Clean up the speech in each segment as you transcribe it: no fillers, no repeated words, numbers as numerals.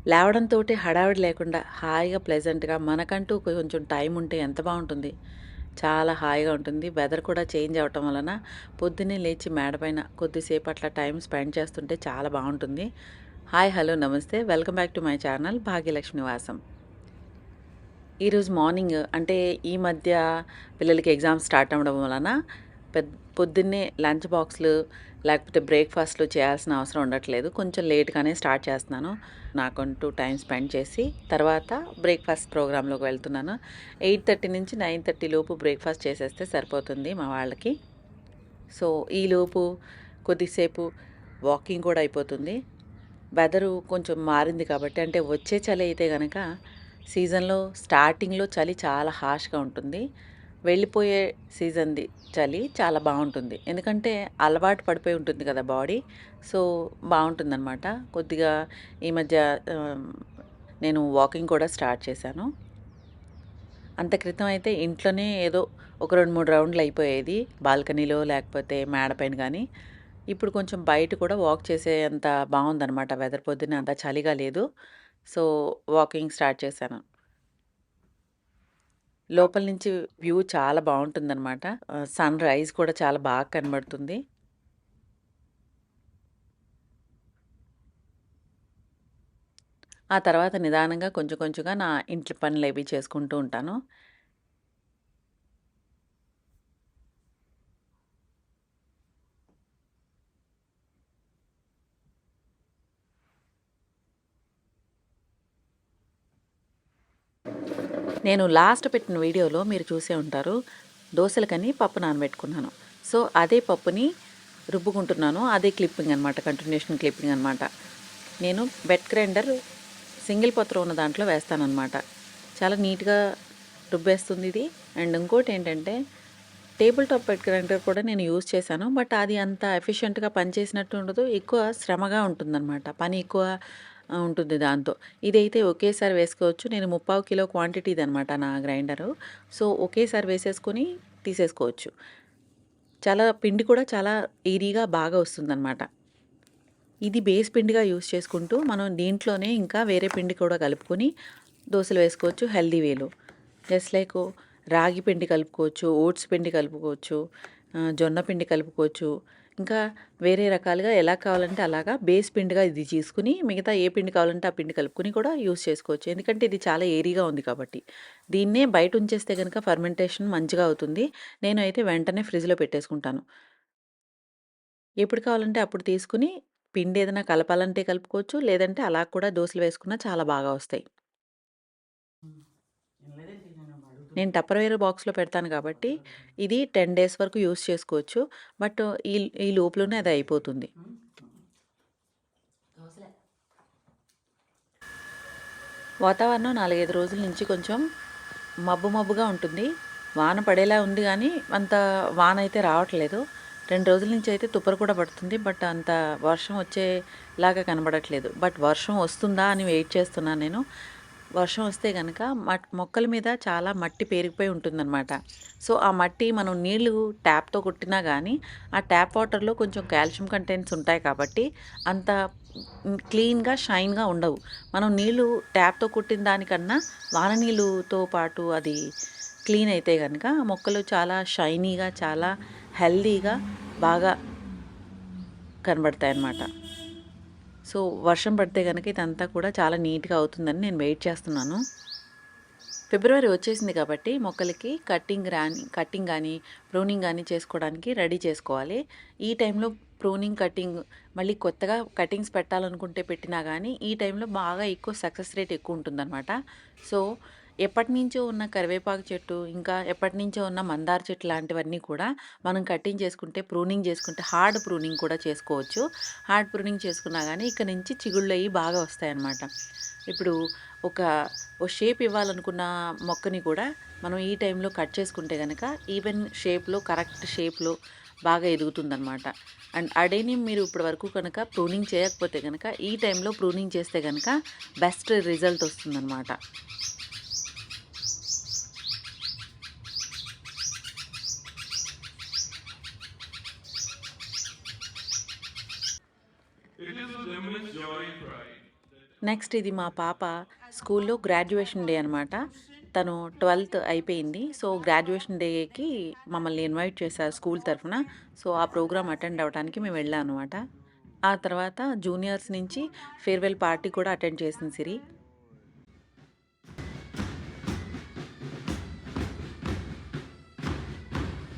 లేవడంతోటి హడావిడి లేకుండా హాయిగా ప్లెజెంట్‌గా మనకంటూ కొంచెం టైం ఉంటే ఎంత బావుంటుంది. చాలా హాయిగా ఉంటుంది. వెదర్ కూడా చేంజ్ అవ్వటం వలన పొద్దున్నే లేచి మేడ పైన కొద్దిసేపు అట్లా టైం స్పెండ్ చేస్తుంటే చాలా బావుంటుంది. హాయ్! హలో! నమస్తే. Welcome back to my channel Bhagyalakshmi నివాసం. ఈరోజు మార్నింగ్ అంటే ఈ మధ్య పిల్లలకి ఎగ్జామ్స్ స్టార్ట్ అవ్వడం వలన పొద్దున్నే లంచ్ బాక్స్‌లు లేకపోతే బ్రేక్‌ఫాస్ట్‌లు చేయాల్సిన అవసరం ఉండట్లేదు. కొంచెం లేట్‌గానే స్టార్ట్ చేస్తున్నాను. నాకంటూ టైం స్పెండ్ చేసి తర్వాత బ్రేక్‌ఫాస్ట్ ప్రోగ్రామ్‌లోకి వెళ్తున్నాను. 8:30 నుంచి 9:30 లోపు బ్రేక్‌ఫాస్ట్ చేసేస్తే సరిపోతుంది మా వాళ్ళకి. సో, ఈలోపు కొద్దిసేపు వాకింగ్ కూడా అయిపోతుంది. వెదరు కొంచెం మారింది కాబట్టి అంటే వచ్చే చలి అయితే గనక సీజన్‌లో స్టార్టింగ్‌లో చలి చాలా హార్ష్‌గా ఉంటుంది. వెళ్ళిపోయే సీజన్‌ది చలి చాలా బావుంటుంది. ఎందుకంటే అలవాటు పడిపోయి ఉంటుంది కదా బాడీ. సో, బావుంటుందనమాట. కొద్దిగా ఈ మధ్య ఆహ్, నేను వాకింగ్ కూడా స్టార్ట్ చేశాను. అంత క్రితం అయితే ఇంట్లోనే ఏదో ఒక 2, 3 రౌండ్‌లు అయిపోయేది. బాల్కనీలో లేకపోతే మేడ పైన గానీ. ఇప్పుడు కొంచెం బయట కూడా వాక్ చేసేంత బావుందనమాట. వెదర్ పొద్దున్నే అంత చలిగా లేదు. సో, వాకింగ్ స్టార్ట్ చేశాను. లోపల నుంచి వ్యూ చాలా బావుంటుందనమాట. సన్ రైజ్ కూడా చాలా బాగా కనబడుతుంది. ఆ తర్వాత నిదానంగా కొంచెం కొంచెంగా నా ఇంటి పనులవి చేసుకుంటూ ఉంటాను. నేను లాస్ట్ పెట్టిన వీడియోలో మీరు చూసే ఉంటారు. దోసలకని పప్పు నానబెట్టుకున్నాను. సో, అదే పప్పుని రుబ్బుకుంటున్నాను. అదే క్లిప్పింగ్ అనమాట. కంటిన్యూషన్ క్లిప్పింగ్ అనమాట. నేను వెట్ గ్రైండర్ సింగిల్ పత్రం ఉన్న దాంట్లో వేస్తాననమాట. చాలా నీట్‌గా రుబ్బేస్తుంది ఇది. అండ్ ఇంకోటేంటంటే టేబుల్ టాప్ వెట్ గ్రైండర్ కూడా నేను యూజ్ చేశాను. బట్ అది అంత ఎఫిషియెంట్‌గా పనిచేసినట్టు ఉండదు. ఎక్కువ శ్రమగా ఉంటుందనమాట. పని ఎక్కువ ఉంటుంది దాంతో. ఇదైతే ఒకేసారి వేసుకోవచ్చు. నేను 3/4 కిలో క్వాంటిటీదనమాట నా గ్రైండరు. సో, ఒకేసారి వేసేసుకొని తీసేసుకోవచ్చు. చాలా పిండి కూడా చాలా ఈజీగా బాగా వస్తుందనమాట. ఇది బేస్ పిండిగా యూజ్ చేసుకుంటూ మనం దీంట్లోనే ఇంకా వేరే పిండి కూడా కలుపుకొని దోసలు వేసుకోవచ్చు హెల్తీ వేలో. జస్ట్ లైక్ రాగి పిండి కలుపుకోవచ్చు, ఓట్స్ పిండి కలుపుకోవచ్చు, జొన్న పిండి కలుపుకోవచ్చు. ఇంకా వేరే రకాలుగా ఎలా కావాలంటే అలాగా బేస్ పిండిగా ఇది తీసుకుని మిగతా ఏ పిండి కావాలంటే ఆ పిండి కలుపుకొని కూడా యూజ్ చేసుకోవచ్చు. ఎందుకంటే ఇది చాలా ఏరీగా ఉంది కాబట్టి. దీన్నే బయట ఉంచేస్తే గనుక ఫర్మెంటేషన్ మంచిగా అవుతుంది. నేనైతే వెంటనే ఫ్రిడ్జ్‌లో పెట్టేసుకుంటాను. ఎప్పుడు కావాలంటే అప్పుడు తీసుకొని పిండేదైనా కలపాలంటే కలుపుకోవచ్చు. లేదంటే అలా కూడా దోసలు వేసుకున్నా చాలా బాగా వస్తాయి. నేను టప్పర్‌వేర్ బాక్స్‌లో పెడతాను కాబట్టి ఇది 10 డేస్ వరకు యూజ్ చేసుకోవచ్చు. బట్ ఈ ఈ లోపులోనే అది అయిపోతుంది. వాతావరణం 4, 5 రోజుల నుంచి కొంచెం మబ్బు మబ్బుగా ఉంటుంది. వాన పడేలా ఉంది గానీ, అంత వాన అయితే రావట్లేదు. 2 రోజుల నుంచి అయితే తుప్పరు కూడా పడుతుంది. బట్ అంత వర్షం వచ్చేలాగా కనబడట్లేదు. బట్ వర్షం వస్తుందా అని వెయిట్ చేస్తున్నాను నేను. వర్షం వస్తే గనక మొక్కల మీద చాలా మట్టి పేరుకుపోయి ఉంటుందనమాట. సో, ఆ మట్టి మనం నీళ్లు ట్యాప్‌తో కొట్టినా గానీ, ఆ ట్యాప్ వాటర్‌లో కొంచెం కాల్షియం కంటెంట్స్ ఉంటాయి కాబట్టి, అంత క్లీన్‌గా, షైన్‌గా ఉండవు. మనం నీళ్లు ట్యాప్‌తో కొట్టిన దానికన్నా వాన నీళ్ళుతో పాటు అది క్లీన్ అయితే గనక మొక్కలు చాలా షైనీగా, చాలా హెల్తీగా బాగా కనబడతాయన్నమాట. సో, వర్షం పడితే గనక ఇదంతా కూడా చాలా నీట్‌గా అవుతుందని నేను వెయిట్ చేస్తున్నాను. ఫిబ్రవరి వచ్చేసింది కాబట్టి మొక్కలకి కటింగ్ గానీ, ప్రూనింగ్ గానీ చేసుకోవడానికి రెడీ చేసుకోవాలి. ఈ టైంలో ప్రూనింగ్, కటింగ్ మళ్ళీ కొత్తగా కటింగ్స్ పెట్టాలనుకుంటే పెట్టినా గానీ, ఈ టైంలో బాగా ఎక్కువ సక్సెస్ రేట్ ఎక్కువుంటుందనమాట. సో, ఎప్పటినుంచో ఉన్న కరివేపాకు చెట్టు, ఇంకా ఎప్పటినుంచో ఉన్న మందార చెట్టు లాంటివన్నీ కూడా మనం కటింగ్ చేసుకుంటే, ప్రూనింగ్ చేసుకుంటే హార్డ్ ప్రూనింగ్ కూడా చేసుకోవచ్చు. హార్డ్ ప్రూనింగ్ చేసుకున్నా గానీ, ఇక నుంచి చిగుళ్ళయి బాగా వస్తాయన్నమాట. ఇప్పుడు ఒక ఓ షేప్ ఇవ్వాలనుకున్న మొక్కని కూడా మనం ఈ టైంలో కట్ చేసుకుంటే గనక ఈవెన్ షేప్‌లో, కరెక్ట్ షేప్‌లో బాగా ఎదుగుతుందనమాట. అండ్ అడేనియం మీరు ఇప్పటి వరకు కనుక ప్రూనింగ్ చేయకపోతే గనక ఈ టైంలో ప్రూనింగ్ చేస్తే గనక బెస్ట్ రిజల్ట్ వస్తుందనమాట. It is with immense joy and pride that next ఇది మా పాప స్కూల్లో గ్రాడ్యుయేషన్ డే అనమాట. తను 12థ్ అయిపోయింది. సో, గ్రాడ్యుయేషన్ డేకి మమ్మల్ని ఇన్వైట్ చేశారు స్కూల్ తరఫున. సో, ఆ ప్రోగ్రామ్ అటెండ్ అవ్వడానికి మేము వెళ్ళాం అనమాట. ఆ తర్వాత జూనియర్స్ నుంచి ఫేర్‌వెల్ పార్టీ కూడా అటెండ్ చేసింది సిరి.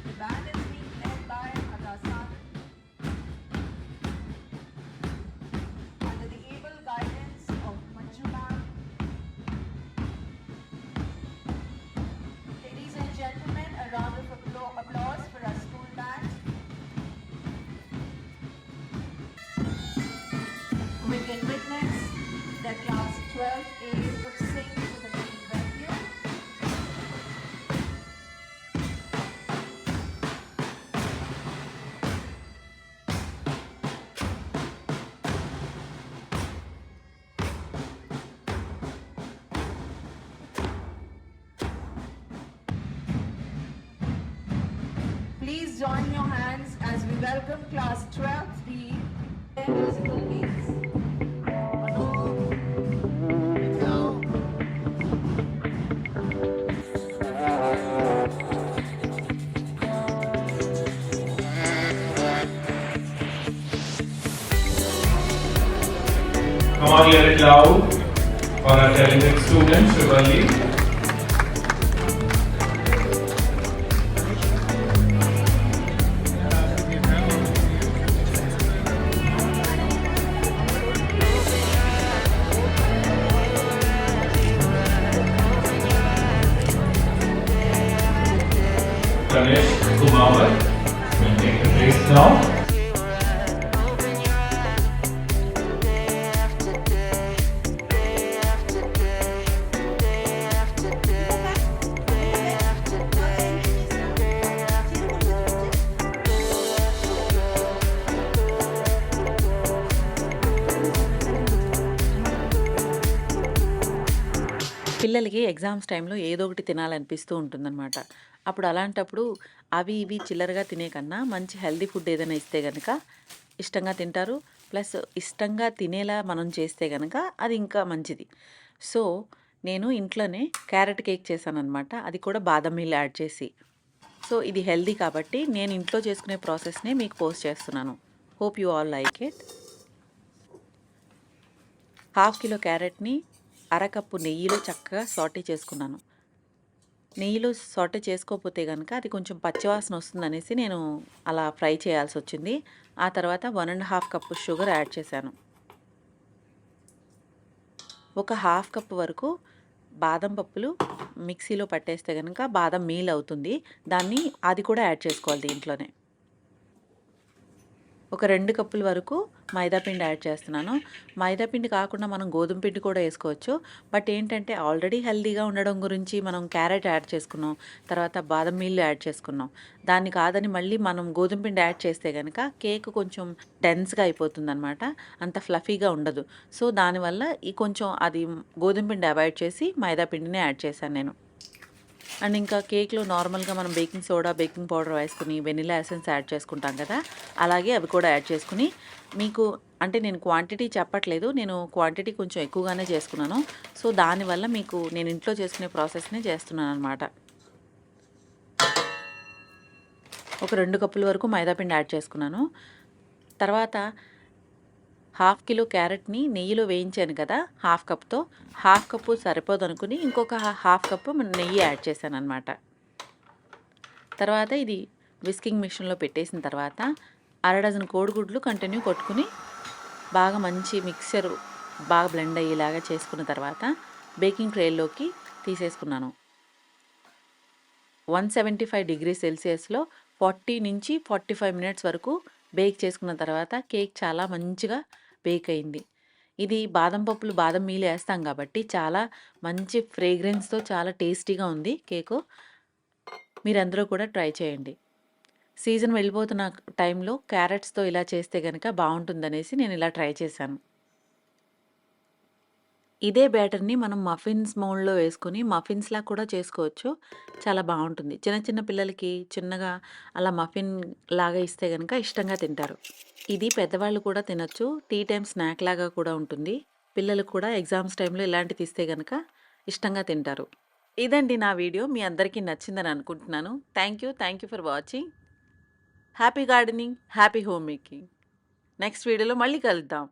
The band is being led by Hadasan under the able guidance of Manju ma'am. Ladies and gentlemen, a round of applause for our school band. We can witness that class 12A would sing with a very venue. Please join your hands as we welcome class 12B and musical beats. Come on, hear it loud for our talented student, Shivali. Ganesh Kumawat will take the place now. పిల్లలకి exams టైంలో ఏదో ఒకటి తినాలనిపిస్తూ ఉంటుందనమాట. అప్పుడు అలాంటప్పుడు అవి ఇవి చిల్లరగా తినే కన్నా మంచి హెల్తీ ఫుడ్ ఏదైనా ఇస్తే గనక ఇష్టంగా తింటారు. ప్లస్ ఇష్టంగా తినేలా మనం చేస్తే గనక అది ఇంకా మంచిది. సో, నేను ఇంట్లోనే క్యారెట్ కేక్ చేశాననమాట. అది కూడా బాదం మిల్ యాడ్ చేసి. సో, ఇది హెల్తీ కాబట్టి నేను ఇంట్లో చేసుకునే ప్రాసెస్‌నే మీకు పోస్ట్ చేస్తున్నాను. Hope you all like it. Half kilo క్యారెట్‌ని అరకప్పు నెయ్యిలో చక్కగా సాటే చేసుకున్నాను. నెయ్యిలో సాటే చేసుకోకపోతే గనక అది కొంచెం పచ్చివాసన వస్తుందనేసి నేను అలా ఫ్రై చేయాల్సొచ్చింది. ఆ తర్వాత 1 ½ కప్పు షుగర్ యాడ్ చేశాను. ఒక హాఫ్ కప్ వరకు బాదం పప్పులు మిక్సీలో పట్టేస్తే గనక బాదం మీల్ అవుతుంది. అది కూడా యాడ్ చేసుకోవాలి దీంట్లోనే. ఒక 2 కప్పుల వరకు మైదా పిండి యాడ్ చేస్తున్నాను. మైదా పిండి కాకుండా మనం గోధుమ పిండి కూడా వేసుకోవచ్చు. బట్ ఏంటంటే ఆల్రెడీ హెల్తీగా ఉండడం గురించి మనం క్యారెట్ యాడ్ చేసుకున్నాం. తర్వాత బాదం మీల్ యాడ్ చేసుకున్నాం. దాన్ని కాదని మళ్ళీ మనం గోధుమ పిండి యాడ్ చేస్తే గనక కేక్ కొంచెం డెన్స్‌గా అయిపోతుందనమాట. అంత ఫ్లఫీగా ఉండదు. సో, దానివల్ల కొంచెం అది గోధుమ పిండి అవాయిడ్ చేసి మైదా పిండినే యాడ్ చేశాను నేను. అండ్ ఇంకా కేక్‌లో నార్మల్‌గా మనం బేకింగ్ సోడా, బేకింగ్ పౌడర్ వేసుకొని వెనిల్లా ఎసెన్స్ యాడ్ చేసుకుంటాం కదా! అలాగే అవి కూడా యాడ్ చేసుకొని మీకు అంటే నేను క్వాంటిటీ చెప్పట్లేదు. నేను క్వాంటిటీ కొంచెం ఎక్కువగానే చేసుకున్నాను. సో, దానివల్ల మీకు నేను ఇంట్లో చేసుకునే ప్రాసెస్‌నే చేస్తున్నాననమాట. ఒక 2 కప్పుల వరకు మైదా పిండి యాడ్ చేసుకున్నాను. తర్వాత హాఫ్ కిలో క్యారెట్‌ని నెయ్యిలో వేయించాను కదా! హాఫ్ కప్‌తో. హాఫ్ కప్పు సరిపోదనుకుని ఇంకొక హాఫ్ కప్పు నెయ్యి యాడ్ చేశాననమాట. తర్వాత ఇది విస్కింగ్ మిషన్‌లో పెట్టేసిన తర్వాత అర డజన్ కోడిగుడ్లు కంటిన్యూ కొట్టుకుని బాగా మంచి మిక్చర్ బాగా బ్లెండ్ అయ్యేలాగా చేసుకున్న తర్వాత బేకింగ్ ట్రేలోకి తీసేసుకున్నాను. 175 డిగ్రీ సెల్సియస్‌లో 40-45 మినిట్స్ వరకు బేక్ చేసుకున్న తర్వాత కేక్ చాలా మంచిగా బేక్ అయింది. ఇది బాదం పప్పులు, బాదం మీల్ ఏస్తాం కాబట్టి చాలా మంచి ఫ్రేగ్రెన్స్‌తో చాలా టేస్టీగా ఉంది కేకు. మీరందరూ కూడా ట్రై చేయండి. సీజన్ వెళ్ళిపోతున్న టైంలో క్యారెట్స్‌తో ఇలా చేస్తే గనక బావుంటుందనేసి నేను ఇలా ట్రై చేశాను. ఇదే బ్యాటర్‌ని మనం మఫిన్స్ మౌల్డ్‌లో వేసుకొని మఫిన్స్‌లా కూడా చేసుకోవచ్చు. చాలా బావుంటుంది. చిన్న చిన్న పిల్లలకి చిన్నగా అలా మఫిన్ లాగా ఇస్తే గనక ఇష్టంగా తింటారు. ఇది పెద్దవాళ్ళు కూడా తినొచ్చు. టీ టైమ్ స్నాక్ లాగా కూడా ఉంటుంది. పిల్లలు కూడా ఎగ్జామ్స్ టైంలో ఇలాంటివి తీస్తే గనక ఇష్టంగా తింటారు. ఇదండి నా వీడియో. మీ అందరికీ నచ్చిందని అనుకుంటున్నాను. Thank you for watching. Happy gardening, happy home making. Next వీడియోలో మళ్ళీ కలుద్దాం.